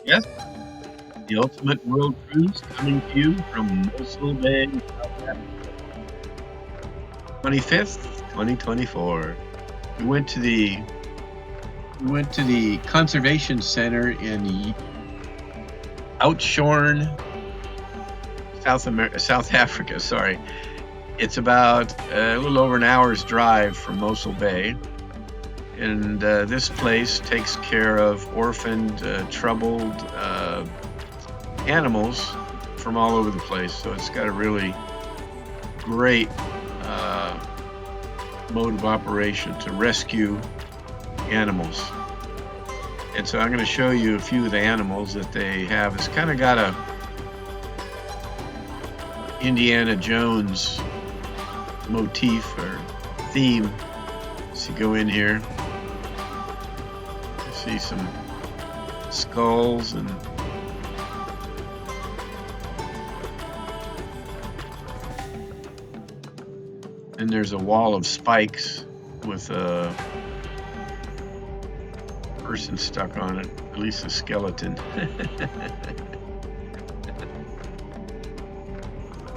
Yes, the ultimate world cruise coming to you from Mosul Bay, South Africa, 25th, 2024. We went to the we went to the conservation center in Oudtshoorn, South Africa. Sorry, it's about a little over an hour's drive from Mosul Bay, and this place takes care of orphaned, troubled animals from all over the place. So it's got a really great mode of operation to rescue animals. And so I'm going to show you a few of the animals that they have. It's kind of got a Indiana Jones motif or theme. As you go in here, you see some skulls and there's a wall of spikes with a person stuck on it, at least a skeleton.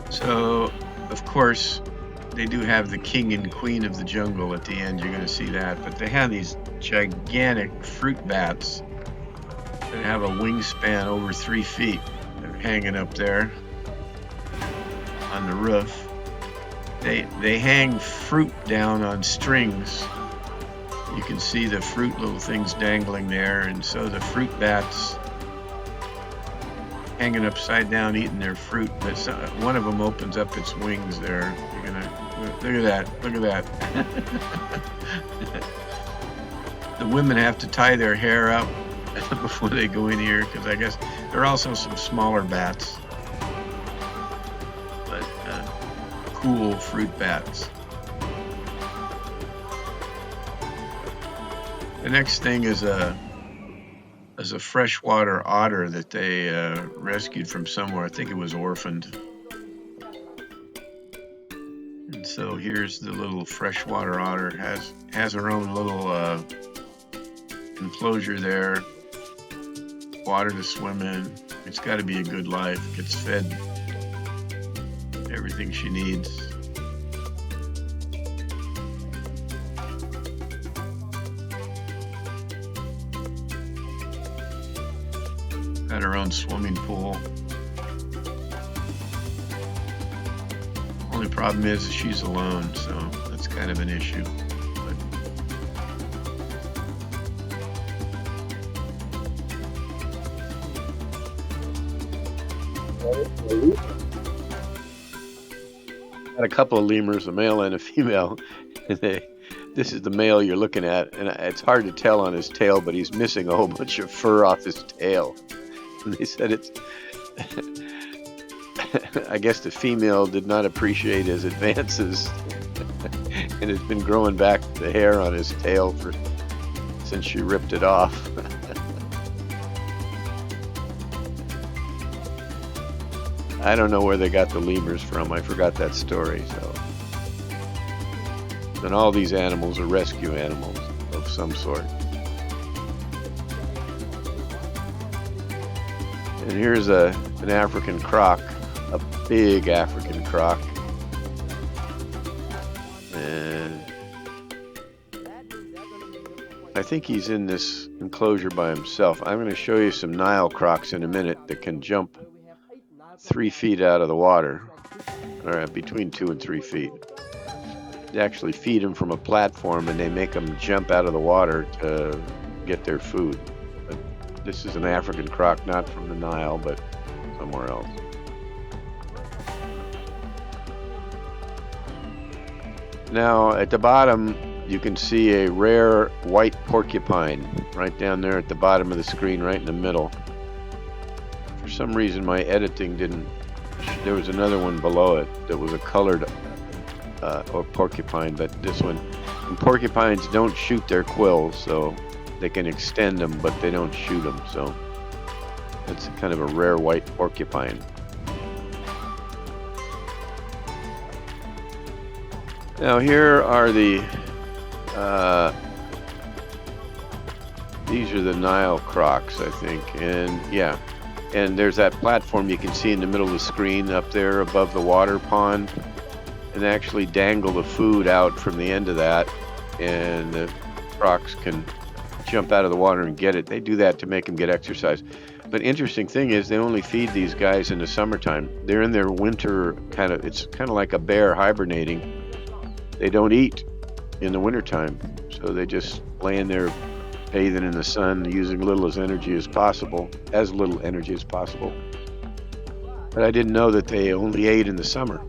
So, of course, they do have the king and queen of the jungle at the end. You're going to see that. But they have these gigantic fruit bats that have a wingspan over 3 feet. They're hanging up there on the roof. They hang fruit down on strings. You can see the fruit little things dangling there, and so the fruit bats hanging upside down eating their fruit. But one of them opens up its wings there. You're gonna look at that. Look at that. The women have to tie their hair up before they go in here, because I guess there are also some smaller bats, but cool fruit bats. The next thing is a freshwater otter that they rescued from somewhere. I think it was orphaned. And so here's the little freshwater otter. Has her own little enclosure there, water to swim in. It's got to be a good life. Gets fed everything she needs. Got her own swimming pool. Only problem is she's alone, so that's kind of an issue. Got a couple of lemurs, a male and a female. And this is the male you're looking at, and it's hard to tell on his tail, but he's missing a whole bunch of fur off his tail. And they said it's I guess the female did not appreciate his advances and has been growing back the hair on his tail since she ripped it off. I don't know where they got the lemurs from. I forgot that story. So, and all these animals are rescue animals of some sort. And here's an African croc, a big African croc. And I think he's in this enclosure by himself. I'm going to show you some Nile crocs in a minute that can jump 3 feet out of the water, or between 2 and 3 feet. They actually feed them from a platform, and they make them jump out of the water to get their food. But this is an African croc, not from the Nile, but somewhere else. Now, at the bottom, you can see a rare white porcupine right down there at the bottom of the screen, right in the middle. For some reason, my editing didn't. There was another one below it that was a colored or porcupine, but this one. And porcupines don't shoot their quills, so they can extend them, but they don't shoot them. So it's kind of a rare white porcupine. Now here are the These are the Nile crocs, I think. And yeah, and there's that platform you can see in the middle of the screen up there above the water pond. And they actually dangle the food out from the end of that, and the crocs can jump out of the water and get it. They do that to make them get exercise. But interesting thing is they only feed these guys in the summertime. They're in their winter it's kind of like a bear hibernating. They don't eat in the wintertime, so they just lay in there bathing in the sun, using little energy as possible. But I didn't know that they only ate in the summer.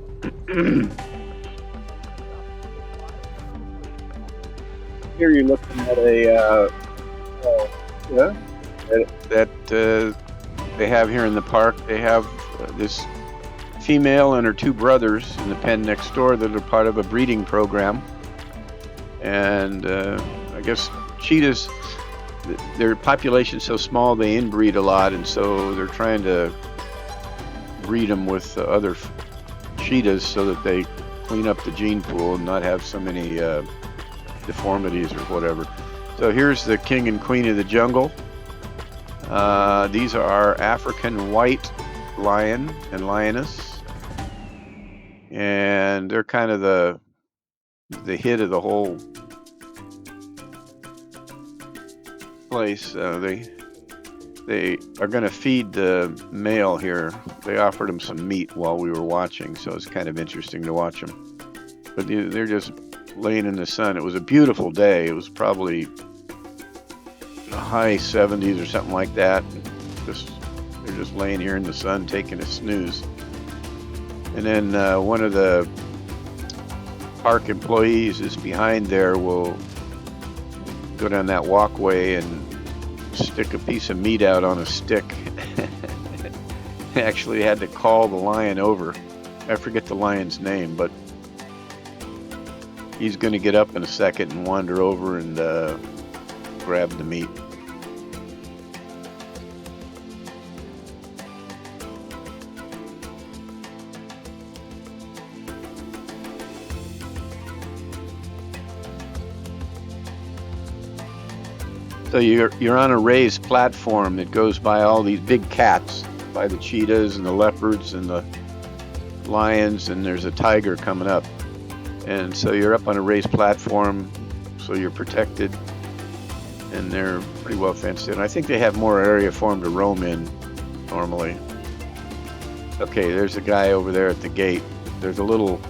Here you're looking at a that they have here in the park. They have this female and her two brothers in the pen next door that are part of a breeding program. And I guess cheetahs, their population's so small they inbreed a lot, and so they're trying to breed them with other cheetahs so that they clean up the gene pool and not have so many deformities or whatever. So here's the king and queen of the jungle. These are our African white lion and lioness, and they're kind of the hit of the whole place. They are going to feed the male here. They offered him some meat while we were watching, so it's kind of interesting to watch them. But they're just laying in the sun. It was a beautiful day. It was probably the high 70s or something like that. They're just laying here in the sun taking a snooze. And then one of the park employees is behind there, will go down that walkway and stick a piece of meat out on a stick. Actually had to call the lion over. I forget the lion's name, but he's going to get up in a second and wander over and grab the meat. So you're on a raised platform that goes by all these big cats, by the cheetahs and the leopards and the lions, and there's a tiger coming up. And so you're up on a raised platform, so you're protected, and they're pretty well fenced in. I think they have more area for them to roam in normally. Okay, there's a guy over there at the gate. There's a little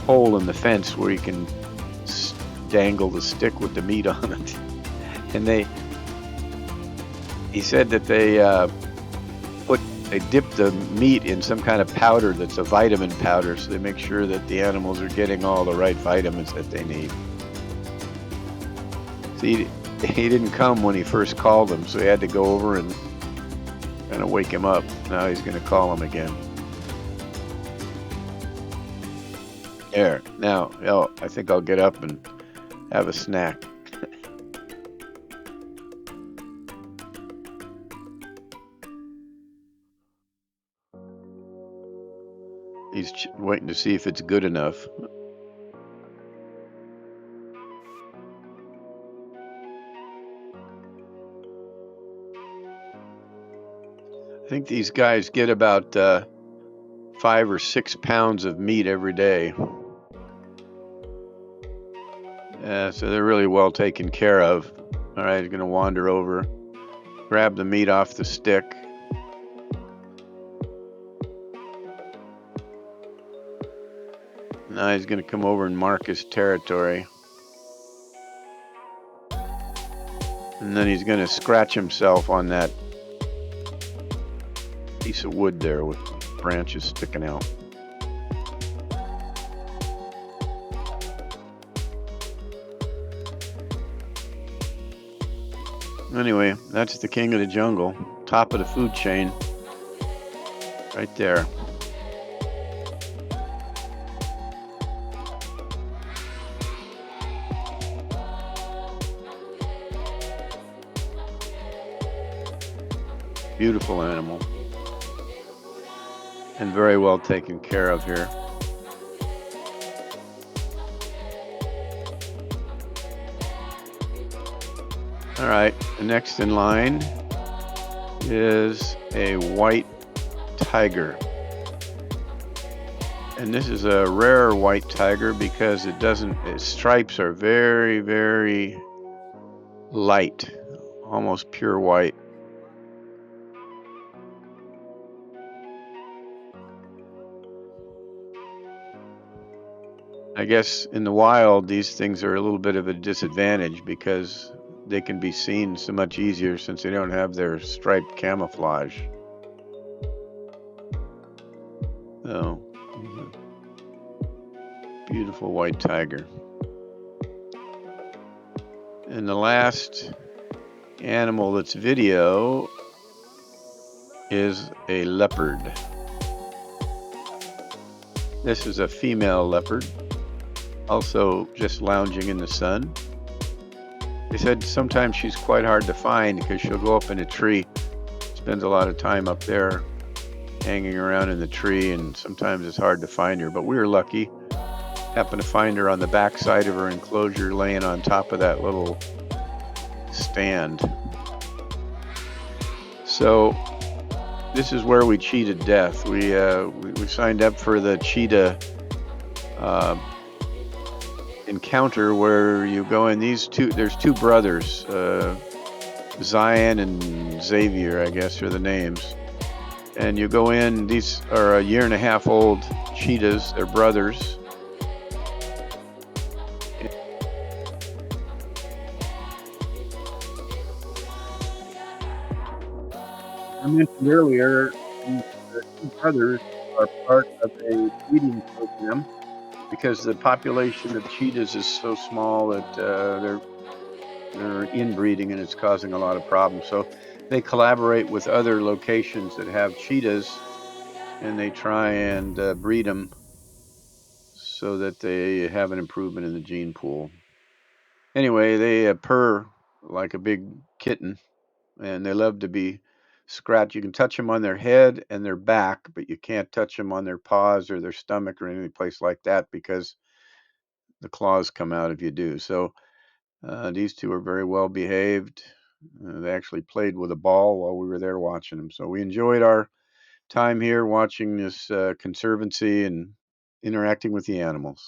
hole in the fence where you can dangle the stick with the meat on it. And he said that they dip the meat in some kind of powder that's a vitamin powder, so they make sure that the animals are getting all the right vitamins that they need. See, he didn't come when he first called them, so he had to go over and kind of wake him up. Now he's going to call him again. There. Now, I think I'll get up and have a snack. He's waiting to see if it's good enough. I think these guys get about 5 or 6 pounds of meat every day. So they're really well taken care of. All right, he's going to wander over, grab the meat off the stick. Now he's going to come over and mark his territory. And then he's going to scratch himself on that piece of wood there with branches sticking out. Anyway, that's the king of the jungle, top of the food chain, right there. Beautiful animal, and very well taken care of here. All right, the next in line is a white tiger. And this is a rare white tiger because its stripes are very, very light, almost pure white. I guess in the wild, these things are a little bit of a disadvantage because they can be seen so much easier since they don't have their striped camouflage. Oh, beautiful white tiger. And the last animal that's video is a leopard. This is a female leopard, also just lounging in the sun. They said sometimes she's quite hard to find because she'll go up in a tree, spends a lot of time up there hanging around in the tree, and sometimes it's hard to find her. But we were lucky, happened to find her on the back side of her enclosure laying on top of that little stand. So this is where we cheated death. We signed up for the cheetah encounter where you go in. There's two brothers, Zion and Xavier, I guess are the names. And you go in, these are a year and a half old cheetahs, they're brothers. I mentioned earlier, these two brothers are part of a breeding program because the population of cheetahs is so small that they're inbreeding and it's causing a lot of problems. So they collaborate with other locations that have cheetahs and they try and breed them so that they have an improvement in the gene pool. Anyway, they purr like a big kitten and they love to be scratched. You can touch them on their head and their back, but you can't touch them on their paws or their stomach or any place like that because the claws come out if you do. So these two are very well behaved. They actually played with a ball while we were there watching them. So we enjoyed our time here watching this conservancy and interacting with the animals.